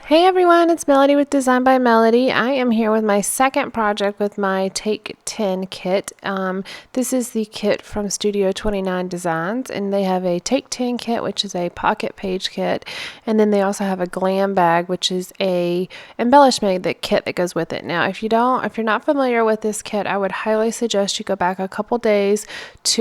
Hey everyone, it's Melody with Design by Melody. I am here with my second project with my Take 10 kit. This is the kit from Studio 29 Designs, and they have a Take 10 kit, which is a pocket page kit, and then they also have a glam bag, which is a embellishment kit that goes with it. Now, if you're not familiar with this kit, I would highly suggest you go back a couple days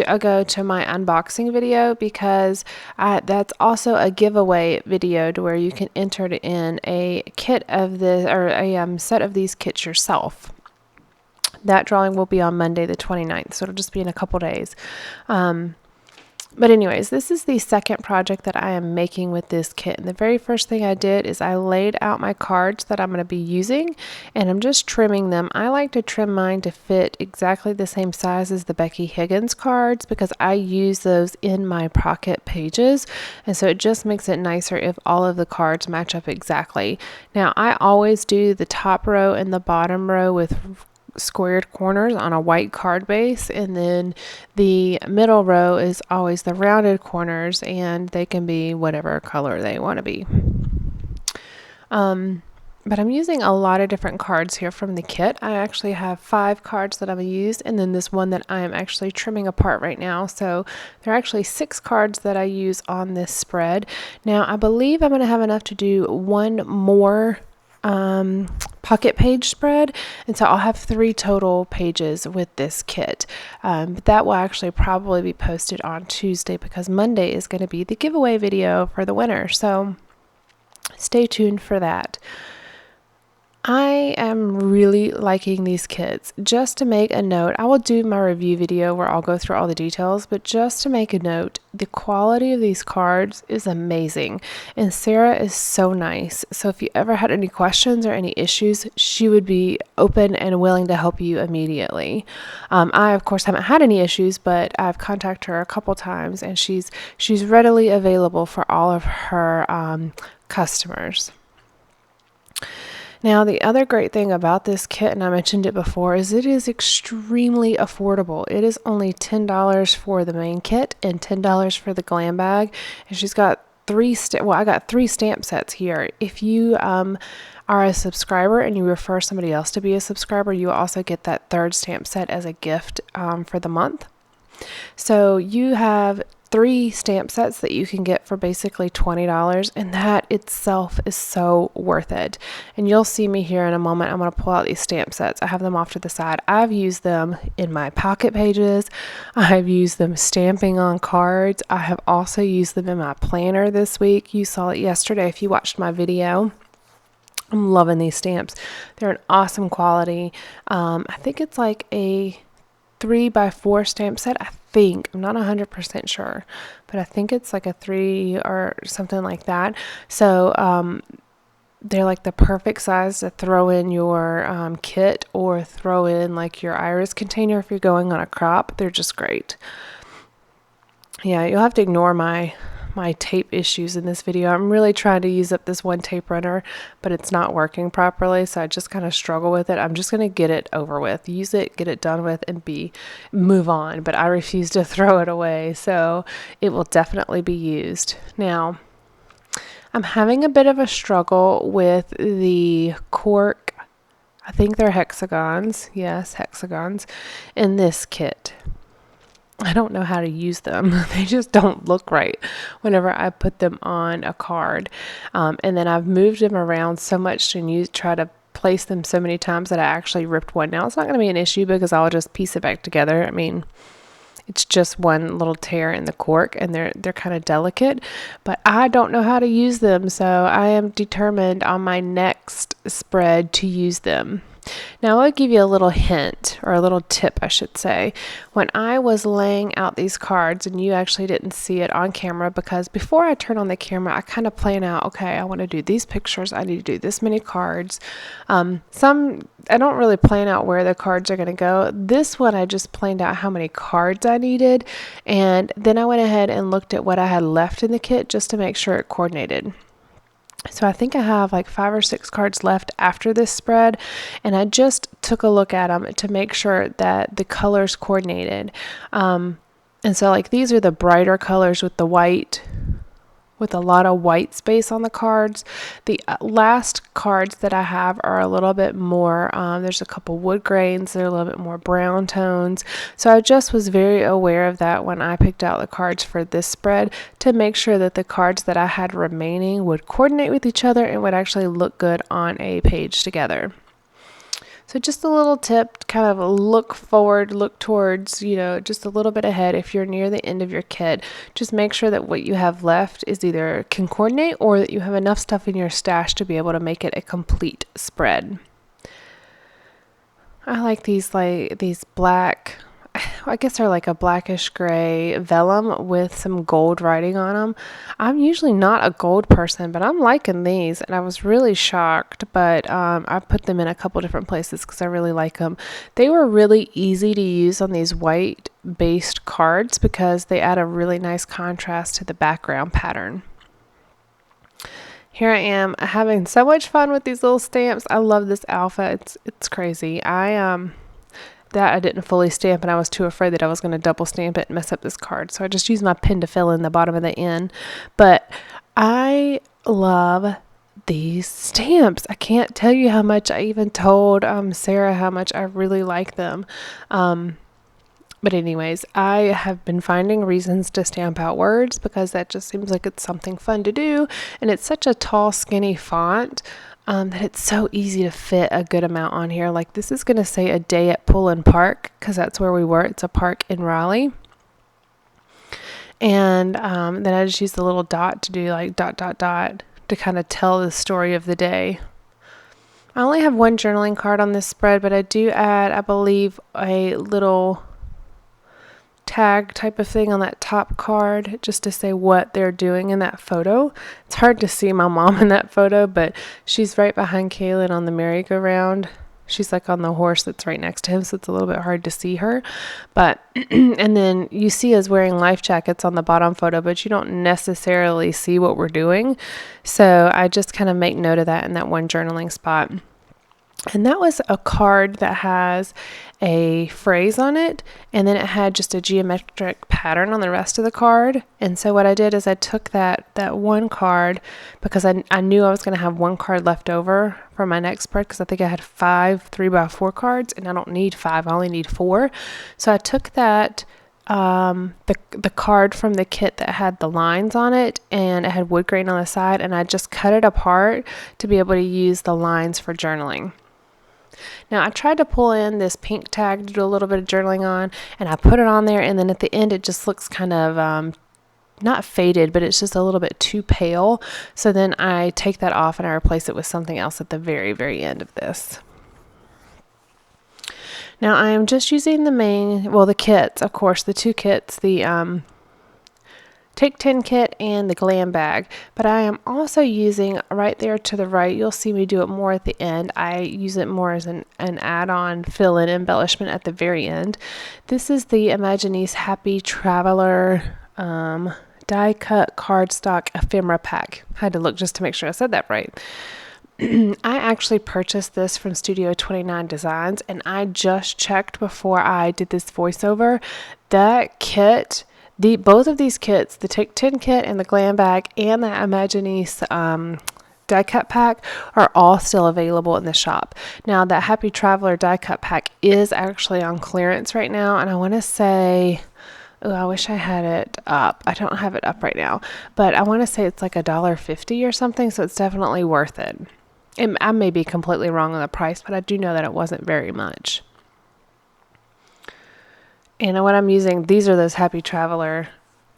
ago to my unboxing video, because that's also a giveaway video to where you can enter it in a kit of this, or a set of these kits yourself. That drawing will be on Monday the 29th, so it'll just be in a couple days. But anyways, this is the second project that I am making with this kit. And the very first thing I did is I laid out my cards that I'm going to be using, and I'm just trimming them. I like to trim mine to fit exactly the same size as the Becky Higgins cards, because I use those in my pocket pages. And so it just makes it nicer if all of the cards match up exactly. Now, I always do the top row and the bottom row with squared corners on a white card base, and then the middle row is always the rounded corners, and they can be whatever color they want to be. But I'm using a lot of different cards here from the kit. I actually have 5 cards that I'm going to use, and then this one that I am actually trimming apart right now. So there are actually 6 cards that I use on this spread. Now, I believe I'm going to have enough to do one more pocket page spread, and so I'll have 3 total pages with this kit, but that will actually probably be posted on Tuesday, because Monday is going to be the giveaway video for the winner, so stay tuned for that. I am really liking these kits. Just to make a note, I will do my review video where I'll go through all the details, but just to make a note, the quality of these cards is amazing, and Sarah is so nice. So if you ever had any questions or any issues, she would be open and willing to help you immediately. I, of course, haven't had any issues, but I've contacted her a couple times, and she's readily available for all of her customers. Now, the other great thing about this kit, and I mentioned it before, is it is extremely affordable. It is only $10 for the main kit and $10 for the glam bag. And she's got I got 3 stamp sets here. If you are a subscriber and you refer somebody else to be a subscriber, you also get that 3rd stamp set as a gift for the month. So you have 3 stamp sets that you can get for basically $20, and that itself is so worth it. And you'll see me here in a moment. I'm going to pull out these stamp sets. I have them off to the side. I've used them in my pocket pages. I've used them stamping on cards. I have also used them in my planner this week. You saw it yesterday if you watched my video. I'm loving these stamps. They're an awesome quality. I think it's like a 3x4 stamp set. I'm not 100% sure, but I think it's like a 3 or something like that. So they're like the perfect size to throw in your kit, or throw in like your iris container if you're going on a crop. They're just great. Yeah, you'll have to ignore my tape issues in this video. I'm really trying to use up this one tape runner, but it's not working properly, so I just kind of struggle with it. I'm just going to get it over with, use it, get it done with, and move on, but I refuse to throw it away, so it will definitely be used. Now, I'm having a bit of a struggle with the cork. I think they're hexagons. Yes, hexagons in this kit. I don't know how to use them. They just don't look right whenever I put them on a card. And then I've moved them around so much and try to place them so many times that I actually ripped one. Now, it's not going to be an issue because I'll just piece it back together. I mean, it's just one little tear in the cork, and they're kind of delicate, but I don't know how to use them, so I am determined on my next spread to use them. Now, I'll give you a little hint, or a little tip, I should say. When I was laying out these cards, and you actually didn't see it on camera, because before I turn on the camera, I kind of plan out, okay, I want to do these pictures, I need to do this many cards. I don't really plan out where the cards are going to go. This one, I just planned out how many cards I needed, and then I went ahead and looked at what I had left in the kit just to make sure it coordinated. So I think I have like 5 or 6 cards left after this spread, and I just took a look at them to make sure that the colors coordinated. And so like these are the brighter colors with the white with a lot of white space on the cards. The last cards that I have are a little bit more, there's a couple wood grains, they're a little bit more brown tones. So I just was very aware of that when I picked out the cards for this spread, to make sure that the cards that I had remaining would coordinate with each other and would actually look good on a page together. So just a little tip, kind of look forward, look towards, just a little bit ahead. If you're near the end of your kit, just make sure that what you have left is either can coordinate or that you have enough stuff in your stash to be able to make it a complete spread. I like these black, I guess they're like a blackish gray vellum with some gold writing on them. I'm usually not a gold person, but I'm liking these, and I was really shocked, but I put them in a couple different places because I really like them. They were really easy to use on these white based cards because they add a really nice contrast to the background pattern. Here I am having so much fun with these little stamps. I love this alpha. It's crazy. That I didn't fully stamp, and I was too afraid that I was going to double stamp it and mess up this card. So I just used my pen to fill in the bottom of the N. But I love these stamps. I can't tell you how much. I even told Sarah how much I really like them. But anyways, I have been finding reasons to stamp out words because that just seems like it's something fun to do. And it's such a tall, skinny font that it's so easy to fit a good amount on here. Like this is going to say a day at Pullen Park because that's where we were. It's a park in Raleigh. And then I just used the little dot to do like ... to kind of tell the story of the day. I only have one journaling card on this spread, but I do add, I believe, a little tag type of thing on that top card just to say what they're doing in that photo. It's hard to see my mom in that photo, but she's right behind Kaylin on the merry-go-round. She's like on the horse that's right next to him, so it's a little bit hard to see her. But and then you see us wearing life jackets on the bottom photo, but you don't necessarily see what we're doing. So I just kind of make note of that in that one journaling spot. And that was a card that has a phrase on it, and then it had just a geometric pattern on the rest of the card. And so what I did is I took that one card because I knew I was going to have one card left over for my next spread because I think I had 5 3x4 cards, and I don't need 5, I only need 4. So I took that the card from the kit that had the lines on it, and it had wood grain on the side, and I just cut it apart to be able to use the lines for journaling. Now I tried to pull in this pink tag to do a little bit of journaling on, and I put it on there, and then at the end it just looks kind of not faded, but it's just a little bit too pale. So then I take that off and I replace it with something else at the very, very end of this. Now I am just using the kits, of course, the 2 kits, the Take 10 kit and the glam bag, but I am also using right there to the right, you'll see me do it more at the end. I use it more as an add-on fill-in embellishment at the very end. This is the Imaginis Happy Traveler die cut cardstock ephemera pack. I had to look just to make sure I said that right. I actually purchased this from Studio 29 Designs, and I just checked before I did this voiceover. That kit, both of these kits, the Take 10 kit and the glam bag and the Imaginis die cut pack, are all still available in the shop. Now that Happy Traveler die cut pack is actually on clearance right now, and I want to say, I wish I had it up. I don't have it up right now, but I want to say it's like $1.50 or something, so it's definitely worth it. I may be completely wrong on the price, but I do know that it wasn't very much. And what I'm using, these are those Happy Traveler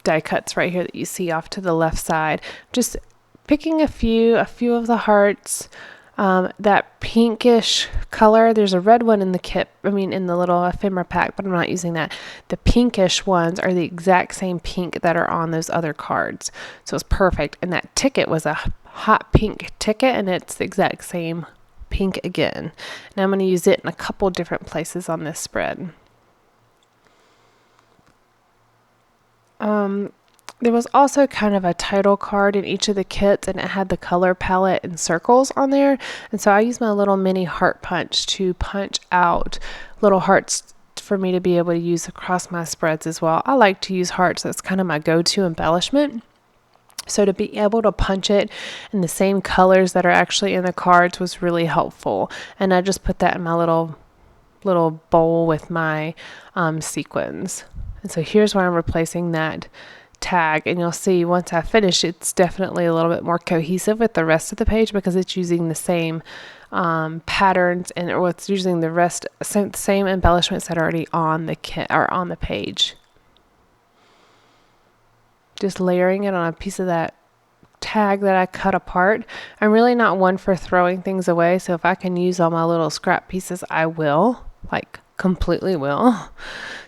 die cuts right here that you see off to the left side. Just picking a few of the hearts, that pinkish color. There's a red one in the kit, in the little ephemera pack, but I'm not using that. The pinkish ones are the exact same pink that are on those other cards. So it's perfect. And that ticket was a hot pink ticket, and it's the exact same pink again. And I'm going to use it in a couple different places on this spread. There was also kind of a title card in each of the kits, and it had the color palette and circles on there. And so I used my little mini heart punch to punch out little hearts for me to be able to use across my spreads as well. I like to use hearts. That's kind of my go-to embellishment. So to be able to punch it in the same colors that are actually in the cards was really helpful. And I just put that in my little bowl with my sequins. And so here's where I'm replacing that tag, and you'll see once I finish, it's definitely a little bit more cohesive with the rest of the page because it's using the same patterns, and or it's using the same embellishments that are already on the kit or on the page. Just layering it on a piece of that tag that I cut apart. I'm really not one for throwing things away, so if I can use all my little scrap pieces, I will, like completely will.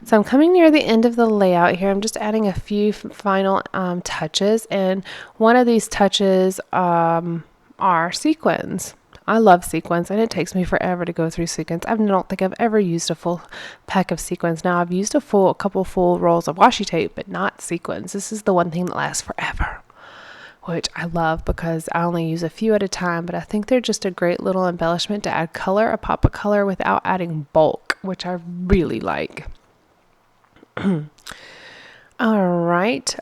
So I'm coming near the end of the layout here. I'm just adding a few final touches, and one of these touches are sequins. I love sequins, and it takes me forever to go through sequins. I don't think I've ever used a full pack of sequins. Now I've used a couple full rolls of washi tape, but not sequins. This is the one thing that lasts forever, which I love because I only use a few at a time, but I think they're just a great little embellishment to add color, a pop of color without adding bulk, which I really like. All right.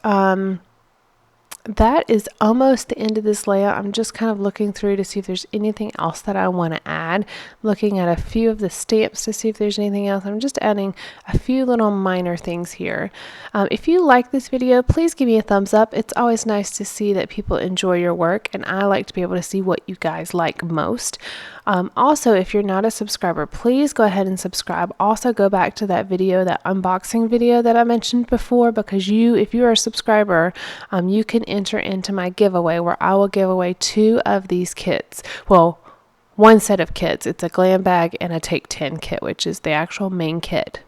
That is almost the end of this layout. I'm just kind of looking through to see if there's anything else that I want to add. Looking at a few of the stamps to see if there's anything else. I'm just adding a few little minor things here. If you like this video, please give me a thumbs up. It's always nice to see that people enjoy your work, and I like to be able to see what you guys like most. Also, if you're not a subscriber, please go ahead and subscribe. Also, go back to that video, that unboxing video that I mentioned before, because if you're a subscriber, you can enter into my giveaway where I will give away 2 of these kits. Well, 1 set of kits. It's a glam bag and a Take 10 kit, which is the actual main kit.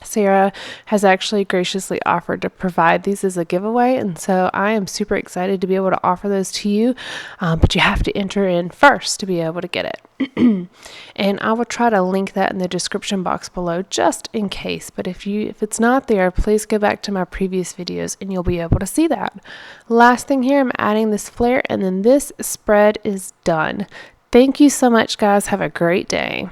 Sarah has actually graciously offered to provide these as a giveaway, and so I am super excited to be able to offer those to you, but you have to enter in first to be able to get it. And I will try to link that in the description box below just in case, but if it's not there, please go back to my previous videos and you'll be able to see that. Last thing here, I'm adding this flare, and then this spread is done. Thank you so much, guys. Have a great day.